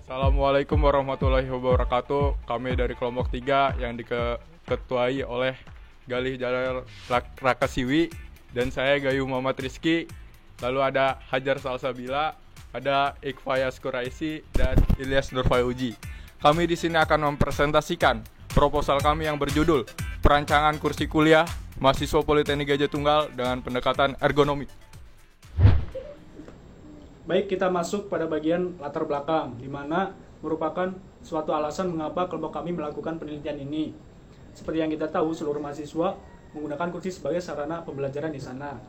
Assalamualaikum warahmatullahi wabarakatuh. Kami dari kelompok 3 yang diketuai oleh Galih Jalal Rakasiwi dan saya Gayu Muhammad Rizky. Lalu ada Hajar Salsabila, ada Ikfayas Quraisy dan Ilyas Nurfayuji. Kami di sini akan mempresentasikan proposal kami yang berjudul Perancangan Kursi Kuliah Mahasiswa Politeknik Gajah Tunggal dengan Pendekatan Ergonomi. Baik, kita masuk pada bagian latar belakang, di mana merupakan suatu alasan mengapa kelompok kami melakukan penelitian ini. Seperti yang kita tahu, seluruh mahasiswa menggunakan kursi sebagai sarana pembelajaran di sana.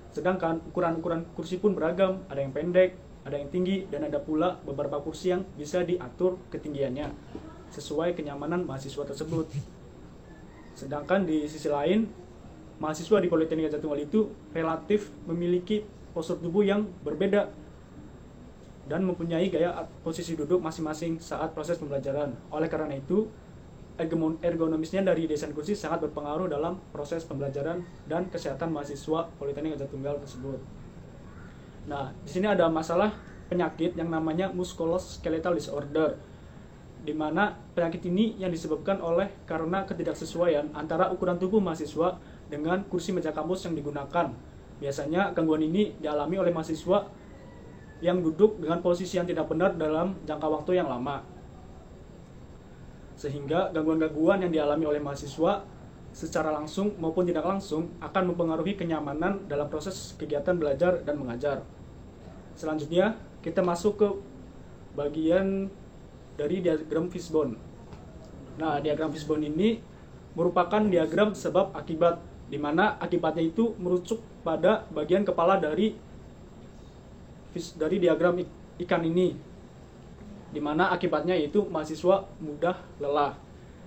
Sedangkan ukuran-ukuran kursi pun beragam, ada yang pendek, ada yang tinggi, dan ada pula beberapa kursi yang bisa diatur ketinggiannya sesuai kenyamanan mahasiswa tersebut. Sedangkan di sisi lain, mahasiswa di Politeknik Gajah Tunggal itu relatif memiliki postur tubuh yang berbeda dan mempunyai gaya posisi duduk masing-masing saat proses pembelajaran. Oleh karena itu, ergonomisnya dari desain kursi sangat berpengaruh dalam proses pembelajaran dan kesehatan mahasiswa Politeknik Gajah Tunggal tersebut. Nah, di sini ada masalah penyakit yang namanya musculoskeletal disorder, di mana penyakit ini yang disebabkan oleh karena ketidaksesuaian antara ukuran tubuh mahasiswa dengan kursi meja kampus yang digunakan. Biasanya gangguan ini dialami oleh mahasiswa yang duduk dengan posisi yang tidak benar dalam jangka waktu yang lama. Sehingga gangguan-gangguan yang dialami oleh mahasiswa secara langsung maupun tidak langsung akan mempengaruhi kenyamanan dalam proses kegiatan belajar dan mengajar. Selanjutnya, kita masuk ke bagian dari diagram Fishbone. Nah, diagram Fishbone ini merupakan diagram sebab akibat, di mana akibatnya itu merujuk pada bagian kepala dari diagram ikan ini, di mana akibatnya yaitu mahasiswa mudah lelah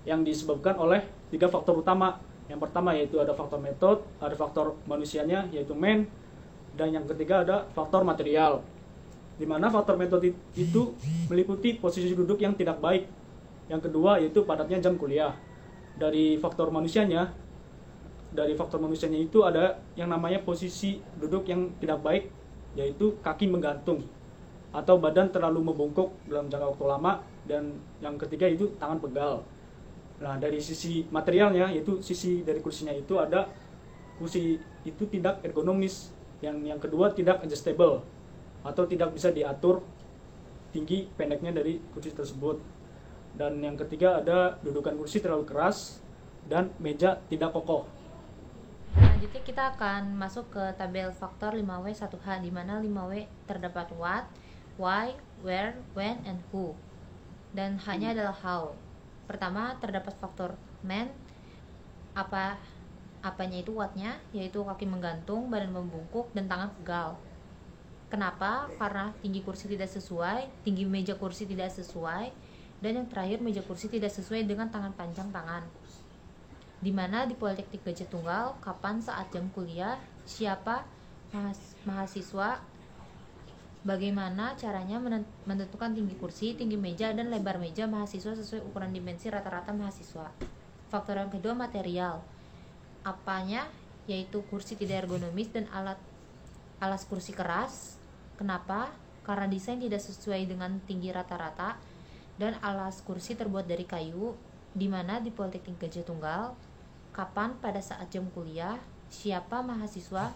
yang disebabkan oleh 3 faktor utama. Yang pertama yaitu ada faktor metode, ada faktor manusianya yaitu man, dan yang ketiga ada faktor material, di mana faktor metode itu meliputi posisi duduk yang tidak baik. Yang kedua yaitu padatnya jam kuliah. Dari faktor manusianya itu ada yang namanya posisi duduk yang tidak baik, yaitu kaki menggantung atau badan terlalu membungkuk dalam jangka waktu lama, dan yang ketiga itu tangan pegal. Nah, dari sisi materialnya, yaitu sisi dari kursinya itu ada kursi itu tidak ergonomis, yang kedua tidak adjustable atau tidak bisa diatur tinggi pendeknya dari kursi tersebut, dan yang ketiga ada dudukan kursi terlalu keras dan meja tidak kokoh. Selanjutnya kita akan masuk ke tabel faktor 5W 1H, di mana 5W terdapat what, why, where, when, and who, dan H-nya adalah how. Pertama terdapat faktor man, apanya itu what-nya, yaitu kaki menggantung, badan membungkuk, dan tangan pegal. Kenapa? Karena tinggi kursi tidak sesuai, tinggi meja kursi tidak sesuai, dan yang terakhir meja kursi tidak sesuai dengan tangan panjang tangan. Di mana di Politeknik Gajah Tunggal, kapan saat jam kuliah, siapa mahasiswa, bagaimana caranya menentukan tinggi kursi, tinggi meja, dan lebar meja mahasiswa sesuai ukuran dimensi rata-rata mahasiswa. Faktor yang kedua material, apanya, yaitu kursi tidak ergonomis dan alas kursi keras. Kenapa? Karena desain tidak sesuai dengan tinggi rata-rata, dan alas kursi terbuat dari kayu. Di mana di Politeknik Gajah Tunggal, kapan pada saat jam kuliah, siapa mahasiswa,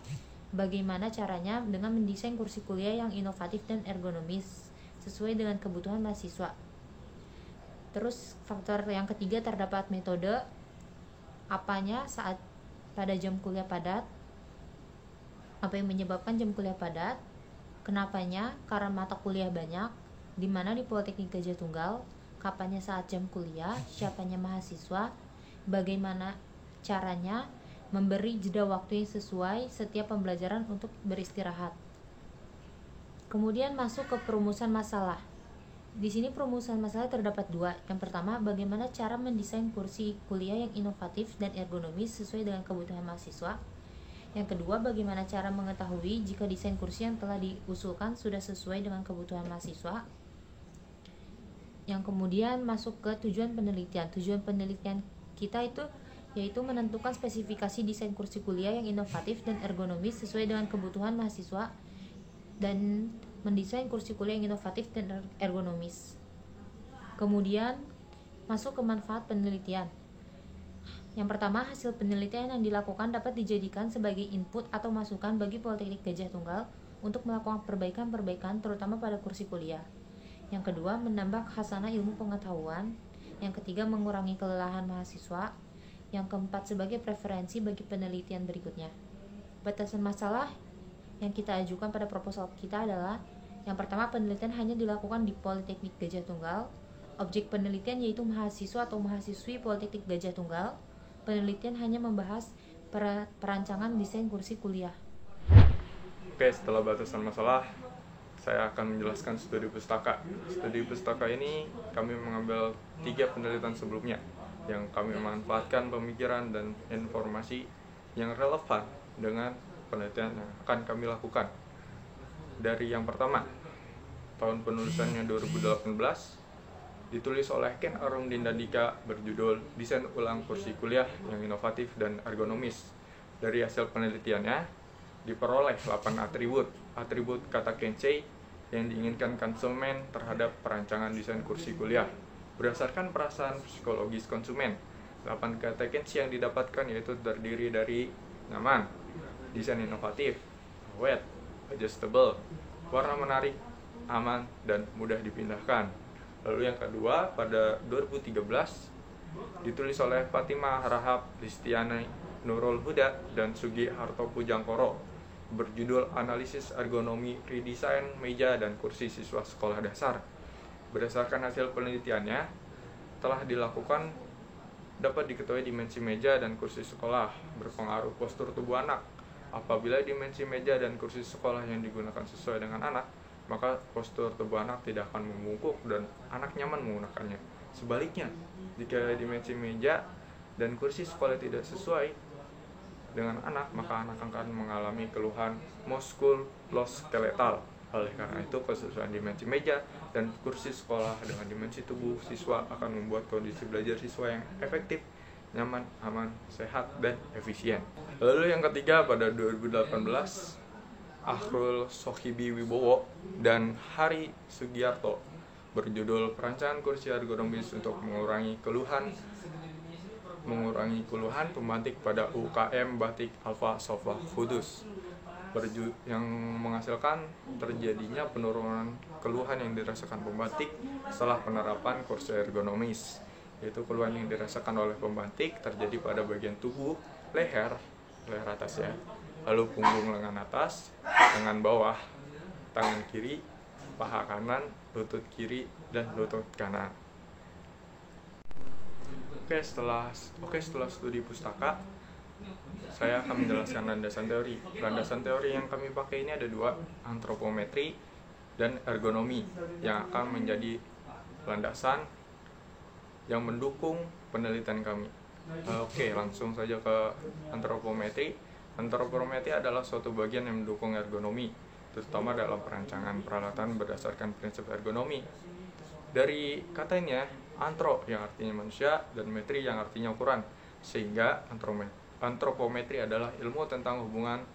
bagaimana caranya dengan mendesain kursi kuliah yang inovatif dan ergonomis sesuai dengan kebutuhan mahasiswa. Terus faktor yang ketiga terdapat metode, apanya saat pada jam kuliah padat, apa yang menyebabkan jam kuliah padat, kenapanya, karena mata kuliah banyak. Di mana di Politeknik Gajah Tunggal, kapannya saat jam kuliah, siapanya mahasiswa, bagaimana caranya memberi jeda waktu yang sesuai setiap pembelajaran untuk beristirahat. Kemudian masuk ke perumusan masalah. Di sini perumusan masalah terdapat 2. Yang pertama, bagaimana cara mendesain kursi kuliah yang inovatif dan ergonomis sesuai dengan kebutuhan mahasiswa. Yang kedua, bagaimana cara mengetahui jika desain kursi yang telah diusulkan sudah sesuai dengan kebutuhan mahasiswa. Yang kemudian masuk ke tujuan penelitian. Tujuan penelitian kita itu yaitu menentukan spesifikasi desain kursi kuliah yang inovatif dan ergonomis sesuai dengan kebutuhan mahasiswa, dan mendesain kursi kuliah yang inovatif dan ergonomis. Kemudian masuk ke manfaat penelitian. Yang pertama, hasil penelitian yang dilakukan dapat dijadikan sebagai input atau masukan bagi Politeknik Gajah Tunggal untuk melakukan perbaikan-perbaikan terutama pada kursi kuliah. Yang kedua, menambah khasanah ilmu pengetahuan. Yang ketiga, mengurangi kelelahan mahasiswa. Yang keempat, sebagai preferensi bagi penelitian berikutnya. Batasan masalah yang kita ajukan pada proposal kita adalah: yang pertama, penelitian hanya dilakukan di Politeknik Gajah Tunggal. Objek penelitian yaitu mahasiswa atau mahasiswi Politeknik Gajah Tunggal. Penelitian hanya membahas perancangan desain kursi kuliah. Oke, setelah batasan masalah, saya akan menjelaskan studi pustaka. Studi pustaka ini kami mengambil 3 penelitian sebelumnya yang kami memanfaatkan pemikiran dan informasi yang relevan dengan penelitian yang akan kami lakukan. Dari yang pertama, tahun penulisannya 2018, ditulis oleh Ken Arumdinda Dika, berjudul Desain Ulang Kursi Kuliah yang Inovatif dan Ergonomis. Dari hasil penelitiannya, diperoleh 8 atribut kata Kensei yang diinginkan konsumen terhadap perancangan desain kursi kuliah. Berdasarkan perasaan psikologis konsumen, 8 kata Kensei yang didapatkan yaitu terdiri dari nyaman, desain inovatif, awet, adjustable, warna menarik, aman, dan mudah dipindahkan. Lalu yang kedua, pada 2013 ditulis oleh Fatimah Rahab Listiani Nurul Huda dan Sugi Harto Pujangkoro, berjudul Analisis Ergonomi Redesign Meja dan Kursi Siswa Sekolah Dasar. Berdasarkan hasil penelitiannya, telah dilakukan dapat diketahui dimensi meja dan kursi sekolah berpengaruh postur tubuh anak. Apabila dimensi meja dan kursi sekolah yang digunakan sesuai dengan anak, maka postur tubuh anak tidak akan membungkuk dan anak nyaman menggunakannya. Sebaliknya, jika dimensi meja dan kursi sekolah tidak sesuai dengan anak, maka anak akan mengalami keluhan muskuloskeletal. Oleh karena itu, kesesuaian dimensi meja dan kursi sekolah dengan dimensi tubuh siswa akan membuat kondisi belajar siswa yang efektif, nyaman, aman, sehat, dan efisien. Lalu yang ketiga, pada 2018, Akhrul Sohibi Wibowo dan Hari Sugiarto, berjudul Perancangan Kursi Ergonomis untuk mengurangi keluhan pembatik pada UKM Batik Alfa Sofa Kudus, yang menghasilkan terjadinya penurunan keluhan yang dirasakan pembatik setelah penerapan kursi ergonomis. Yaitu keluhan yang dirasakan oleh pembatik terjadi pada bagian tubuh, leher atas ya, lalu punggung lengan atas, lengan bawah, tangan kiri, paha kanan, lutut kiri, dan lutut kanan. Oke, setelah studi pustaka, saya akan menjelaskan landasan teori. Landasan teori yang kami pakai ini ada 2, antropometri dan ergonomi, yang akan menjadi landasan yang mendukung penelitian kami. Oke, langsung saja ke antropometri. Antropometri adalah suatu bagian yang mendukung ergonomi, terutama dalam perancangan peralatan berdasarkan prinsip ergonomi. Dari katanya, antro yang artinya manusia dan metri yang artinya ukuran, sehingga antropometri adalah ilmu tentang hubungan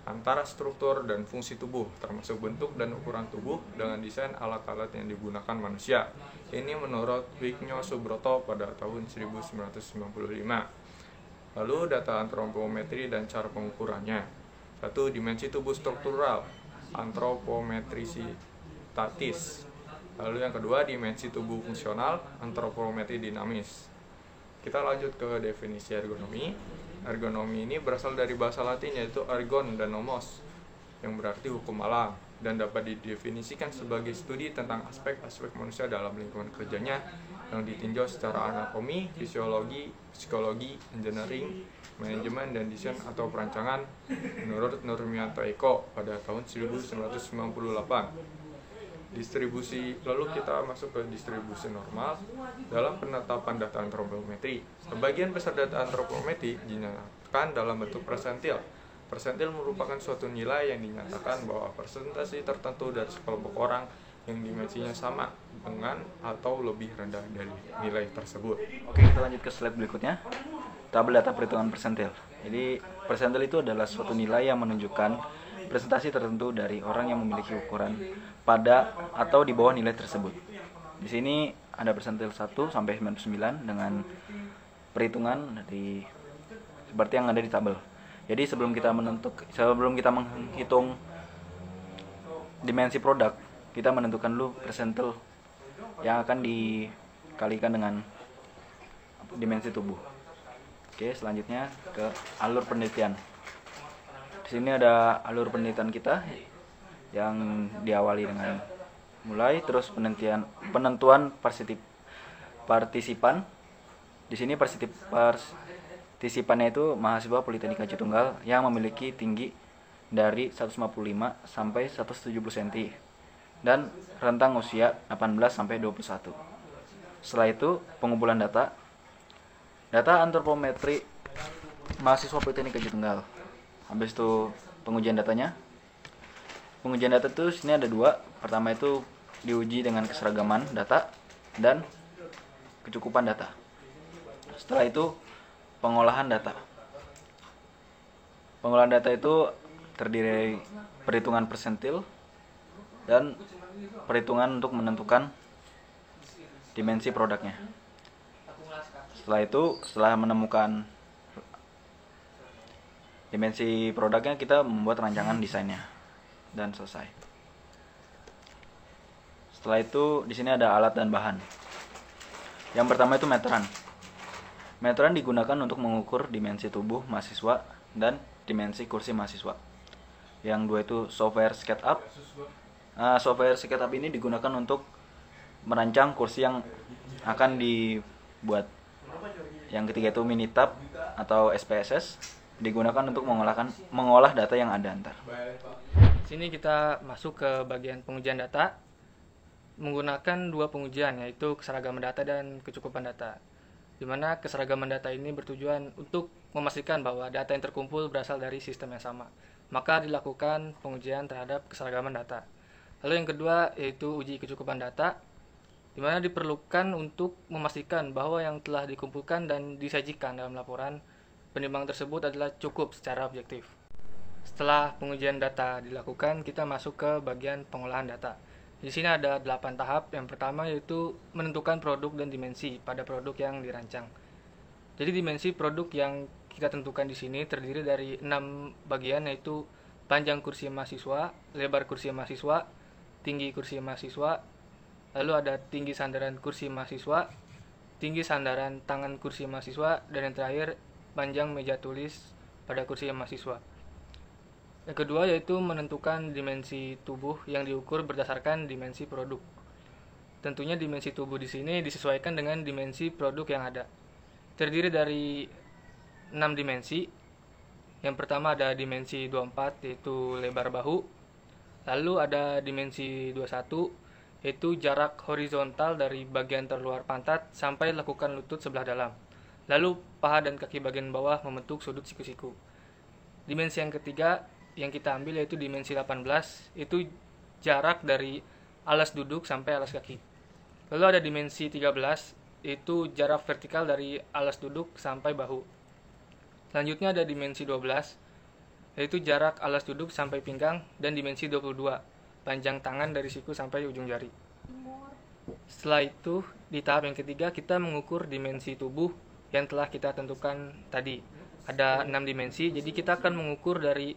antara struktur dan fungsi tubuh, termasuk bentuk dan ukuran tubuh dengan desain alat-alat yang digunakan manusia. Ini menurut Wignyo Subroto pada tahun 1995. Lalu data antropometri dan cara pengukurannya. 1. Dimensi tubuh struktural, antropometricitatis. Lalu yang kedua, dimensi tubuh fungsional, antropometri dinamis. Kita lanjut ke definisi ergonomi. Ergonomi ini berasal dari bahasa Latin yaitu ergon dan nomos, yang berarti hukum alam, dan dapat didefinisikan sebagai studi tentang aspek-aspek manusia dalam lingkungan kerjanya yang ditinjau secara anatomi, fisiologi, psikologi, engineering, manajemen, dan desain atau perancangan menurut Nurmianto Eko pada tahun 1998. Lalu kita masuk ke distribusi normal dalam penetapan data antropometri. Sebagian besar data antropometri dinyatakan dalam bentuk persentil. Persentil merupakan suatu nilai yang dinyatakan bahwa persentase tertentu dari sekelompok orang yang dimensinya sama dengan atau lebih rendah dari nilai tersebut. Oke, kita lanjut ke slide berikutnya. Tabel data perhitungan persentil. Jadi, persentil itu adalah suatu nilai yang menunjukkan presentasi tertentu dari orang yang memiliki ukuran pada atau di bawah nilai tersebut. Di sini ada persentil 1 sampai 99 dengan perhitungan dari seperti yang ada di tabel. Jadi sebelum kita menghitung dimensi produk, kita menentukan dulu persentil yang akan dikalikan dengan dimensi tubuh. Oke, selanjutnya ke alur penelitian. Di sini ada alur penelitian kita yang diawali dengan mulai, terus penentuan partisipan. Di sini partisipannya itu mahasiswa Politeknik Haji Tunggal yang memiliki tinggi dari 155 sampai 170 cm dan rentang usia 18 sampai 21. Setelah itu pengumpulan data antropometri mahasiswa Politeknik Haji Tunggal. Habis itu pengujian datanya. Pengujian data itu sini ada dua. Pertama itu diuji dengan keseragaman data dan kecukupan data. Setelah itu pengolahan data. Pengolahan data itu terdiri dari perhitungan persentil dan perhitungan untuk menentukan dimensi produknya. Setelah menemukan dimensi produknya, kita membuat rancangan desainnya dan selesai. Setelah itu di sini ada alat dan bahan. Yang pertama itu meteran. Meteran digunakan untuk mengukur dimensi tubuh mahasiswa dan dimensi kursi mahasiswa. Yang dua itu software SketchUp. Software SketchUp ini digunakan untuk merancang kursi yang akan dibuat. Yang ketiga itu Minitab atau SPSS, digunakan untuk mengolah data yang ada antar. Sini kita masuk ke bagian pengujian data menggunakan dua pengujian, yaitu keseragaman data dan kecukupan data. Di mana keseragaman data ini bertujuan untuk memastikan bahwa data yang terkumpul berasal dari sistem yang sama. Maka dilakukan pengujian terhadap keseragaman data. Lalu yang kedua yaitu uji kecukupan data, di mana diperlukan untuk memastikan bahwa yang telah dikumpulkan dan disajikan dalam laporan penimbang tersebut adalah cukup secara objektif. Setelah pengujian data dilakukan, kita masuk ke bagian pengolahan data. Di sini ada 8 tahap. Yang pertama yaitu menentukan produk dan dimensi pada produk yang dirancang. Jadi dimensi produk yang kita tentukan di sini terdiri dari 6 bagian, yaitu panjang kursi mahasiswa, lebar kursi mahasiswa, tinggi kursi mahasiswa, lalu ada tinggi sandaran kursi mahasiswa, tinggi sandaran tangan kursi mahasiswa, dan yang terakhir panjang meja tulis pada kursi mahasiswa. Yang kedua yaitu menentukan dimensi tubuh yang diukur berdasarkan dimensi produk. Tentunya dimensi tubuh di sini disesuaikan dengan dimensi produk yang ada. Terdiri dari 6 dimensi. Yang pertama ada dimensi 24 yaitu lebar bahu. Lalu ada dimensi 21 yaitu jarak horizontal dari bagian terluar pantat sampai lekukan lutut sebelah dalam. Lalu paha dan kaki bagian bawah membentuk sudut siku-siku. Dimensi yang ketiga yang kita ambil yaitu dimensi 18, itu jarak dari alas duduk sampai alas kaki. Lalu ada dimensi 13, itu jarak vertikal dari alas duduk sampai bahu. Selanjutnya ada dimensi 12, yaitu jarak alas duduk sampai pinggang, dan dimensi 22, panjang tangan dari siku sampai ujung jari. Setelah itu, di tahap yang ketiga kita mengukur dimensi tubuh yang telah kita tentukan tadi. Ada 6 dimensi, jadi kita akan mengukur dari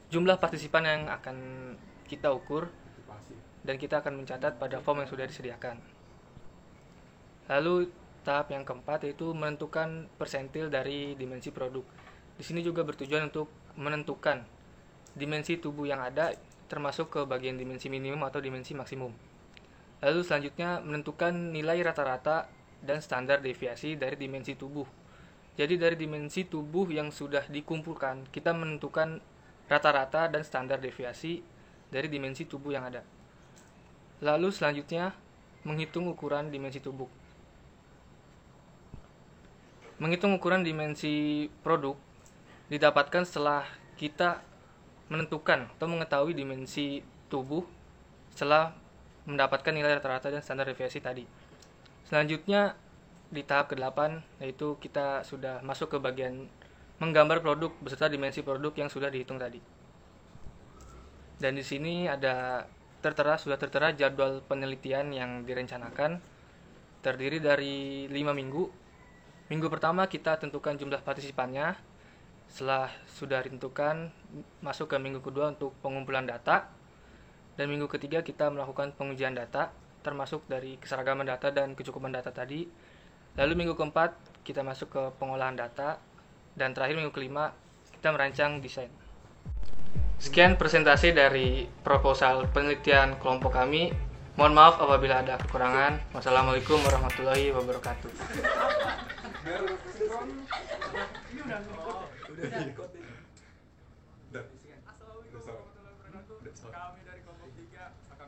jumlah partisipan yang akan kita ukur dan kita akan mencatat pada form yang sudah disediakan. Lalu tahap yang keempat yaitu menentukan persentil dari dimensi produk. Di sini juga bertujuan untuk menentukan dimensi tubuh yang ada termasuk ke bagian dimensi minimum atau dimensi maksimum. Lalu selanjutnya menentukan nilai rata-rata dan standar deviasi dari dimensi tubuh. Jadi dari dimensi tubuh yang sudah dikumpulkan, kita menentukan rata-rata dan standar deviasi dari dimensi tubuh yang ada. Lalu selanjutnya menghitung ukuran dimensi tubuh. Menghitung ukuran dimensi produk didapatkan setelah kita menentukan atau mengetahui dimensi tubuh setelah mendapatkan nilai rata-rata dan standar deviasi tadi. Selanjutnya di tahap ke-8 yaitu kita sudah masuk ke bagian menggambar produk beserta dimensi produk yang sudah dihitung tadi. Dan di sini ada sudah tertera jadwal penelitian yang direncanakan, terdiri dari 5 minggu. Minggu pertama kita tentukan jumlah partisipannya. Setelah sudah ditentukan, masuk ke minggu kedua untuk pengumpulan data. Dan minggu ketiga kita melakukan pengujian data, termasuk dari keseragaman data dan kecukupan data tadi. Lalu minggu keempat kita masuk ke pengolahan data. Dan terakhir minggu kelima kita merancang desain. Sekian presentasi dari proposal penelitian kelompok kami. Mohon maaf apabila ada kekurangan. Wassalamualaikum warahmatullahi wabarakatuh. Kami dari kelompok 3 akan